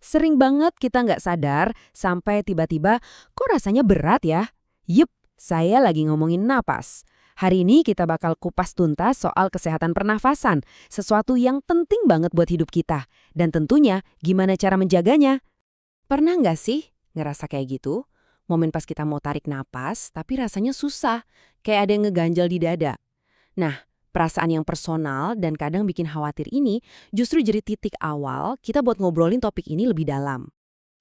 Sering banget kita nggak sadar sampai tiba-tiba, kok rasanya berat ya? Yup, saya lagi ngomongin napas. Hari ini kita bakal kupas tuntas soal kesehatan pernafasan, sesuatu yang penting banget buat hidup kita. Dan tentunya gimana cara menjaganya. Pernah nggak sih ngerasa kayak gitu? Momen pas kita mau tarik napas, tapi rasanya susah, kayak ada yang ngeganjal di dada. Nah, perasaan yang personal dan kadang bikin khawatir ini justru jadi titik awal kita buat ngobrolin topik ini lebih dalam.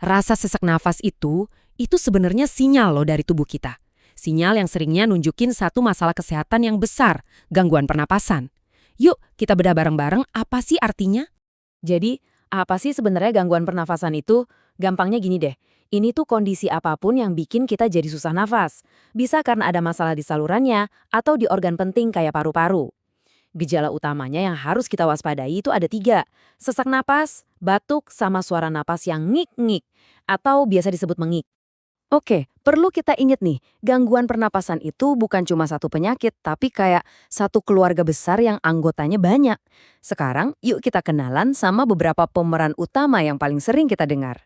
Rasa sesak nafas itu sebenarnya sinyal loh dari tubuh kita. Sinyal yang seringnya nunjukin satu masalah kesehatan yang besar, gangguan pernapasan. Yuk, kita bedah bareng-bareng apa sih artinya? Jadi, apa sih sebenarnya gangguan pernafasan itu? Gampangnya gini deh, ini tuh kondisi apapun yang bikin kita jadi susah nafas. Bisa karena ada masalah di salurannya atau di organ penting kayak paru-paru. Gejala utamanya yang harus kita waspadai itu ada 3. Sesak napas, batuk, sama suara napas yang ngik-ngik atau biasa disebut mengik. Oke, perlu kita ingat nih, gangguan pernapasan itu bukan cuma satu penyakit, tapi kayak satu keluarga besar yang anggotanya banyak. Sekarang, yuk kita kenalan sama beberapa pemeran utama yang paling sering kita dengar.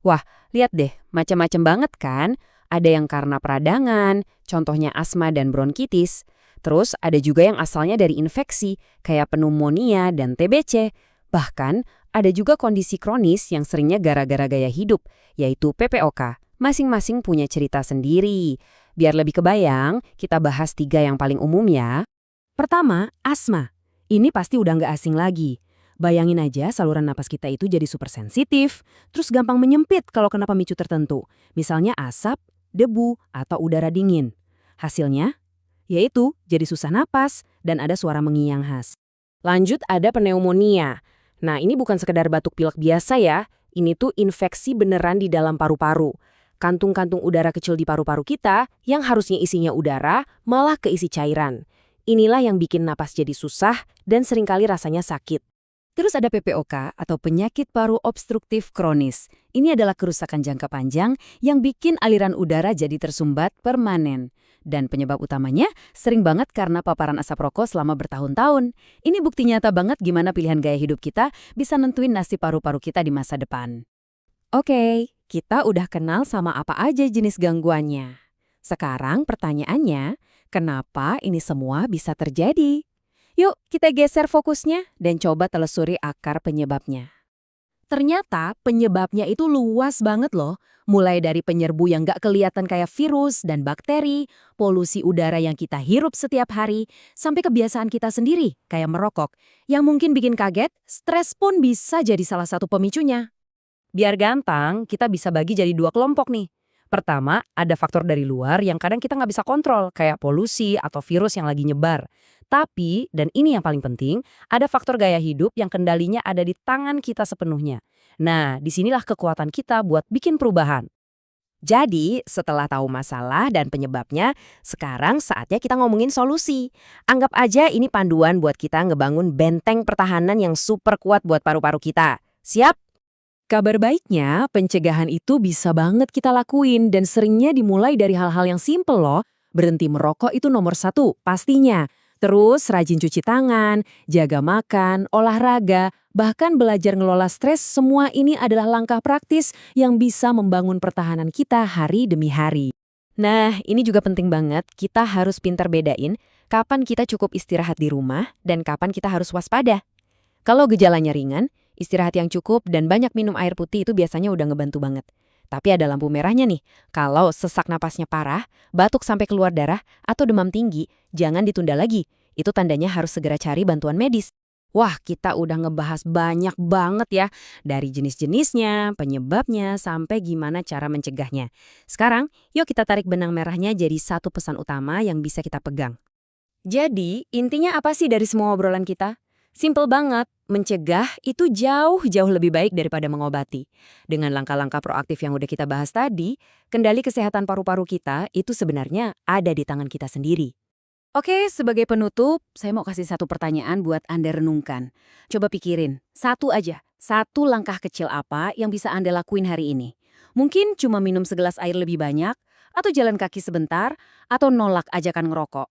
Wah, lihat deh, macam-macam banget kan? Ada yang karena peradangan, contohnya asma dan bronkitis. Terus ada juga yang asalnya dari infeksi, kayak pneumonia dan TBC. Bahkan, ada juga kondisi kronis yang seringnya gara-gara gaya hidup, yaitu PPOK. Masing-masing punya cerita sendiri. Biar lebih kebayang, kita bahas 3 yang paling umum ya. Pertama, asma. Ini pasti udah nggak asing lagi. Bayangin aja saluran napas kita itu jadi super sensitif, terus gampang menyempit kalau kena pemicu tertentu. Misalnya asap, debu, atau udara dingin. Hasilnya, yaitu jadi susah napas dan ada suara mengiang khas. Lanjut ada pneumonia. Nah ini bukan sekedar batuk pilek biasa ya, ini tuh infeksi beneran di dalam paru-paru. Kantung-kantung udara kecil di paru-paru kita yang harusnya isinya udara malah keisi cairan. Inilah yang bikin napas jadi susah dan seringkali rasanya sakit. Terus ada PPOK atau penyakit paru obstruktif kronis. Ini adalah kerusakan jangka panjang yang bikin aliran udara jadi tersumbat permanen. Dan penyebab utamanya sering banget karena paparan asap rokok selama bertahun-tahun. Ini bukti nyata banget gimana pilihan gaya hidup kita bisa nentuin nasib paru-paru kita di masa depan. Oke, kita udah kenal sama apa aja jenis gangguannya. Sekarang pertanyaannya, kenapa ini semua bisa terjadi? Yuk kita geser fokusnya dan coba telusuri akar penyebabnya. Ternyata penyebabnya itu luas banget loh. Mulai dari penyerbu yang gak kelihatan kayak virus dan bakteri, polusi udara yang kita hirup setiap hari, sampai kebiasaan kita sendiri kayak merokok. Yang mungkin bikin kaget, stres pun bisa jadi salah satu pemicunya. Biar gampang, kita bisa bagi jadi 2 kelompok nih. Pertama, ada faktor dari luar yang kadang kita nggak bisa kontrol, kayak polusi atau virus yang lagi nyebar. Tapi, dan ini yang paling penting, ada faktor gaya hidup yang kendalinya ada di tangan kita sepenuhnya. Nah, disinilah kekuatan kita buat bikin perubahan. Jadi, setelah tahu masalah dan penyebabnya, sekarang saatnya kita ngomongin solusi. Anggap aja ini panduan buat kita ngebangun benteng pertahanan yang super kuat buat paru-paru kita. Siap? Kabar baiknya, pencegahan itu bisa banget kita lakuin dan seringnya dimulai dari hal-hal yang simpel loh. Berhenti merokok itu nomor 1, pastinya. Terus rajin cuci tangan, jaga makan, olahraga, bahkan belajar ngelola stres, semua ini adalah langkah praktis yang bisa membangun pertahanan kita hari demi hari. Nah, ini juga penting banget, kita harus pintar bedain kapan kita cukup istirahat di rumah dan kapan kita harus waspada. Kalau gejalanya ringan, istirahat yang cukup dan banyak minum air putih itu biasanya udah ngebantu banget. Tapi ada lampu merahnya nih. Kalau sesak napasnya parah, batuk sampai keluar darah, atau demam tinggi, jangan ditunda lagi. Itu tandanya harus segera cari bantuan medis. Wah, kita udah ngebahas banyak banget ya. Dari jenis-jenisnya, penyebabnya, sampai gimana cara mencegahnya. Sekarang, yuk kita tarik benang merahnya jadi satu pesan utama yang bisa kita pegang. Jadi, intinya apa sih dari semua obrolan kita? Simpel banget, mencegah itu jauh-jauh lebih baik daripada mengobati. Dengan langkah-langkah proaktif yang udah kita bahas tadi, kendali kesehatan paru-paru kita itu sebenarnya ada di tangan kita sendiri. Oke, sebagai penutup, saya mau kasih satu pertanyaan buat Anda renungkan. Coba pikirin, satu aja, satu langkah kecil apa yang bisa Anda lakuin hari ini. Mungkin cuma minum segelas air lebih banyak, atau jalan kaki sebentar, atau nolak ajakan ngerokok.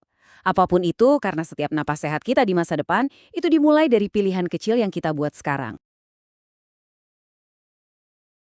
Apapun itu, karena setiap napas sehat kita di masa depan, itu dimulai dari pilihan kecil yang kita buat sekarang.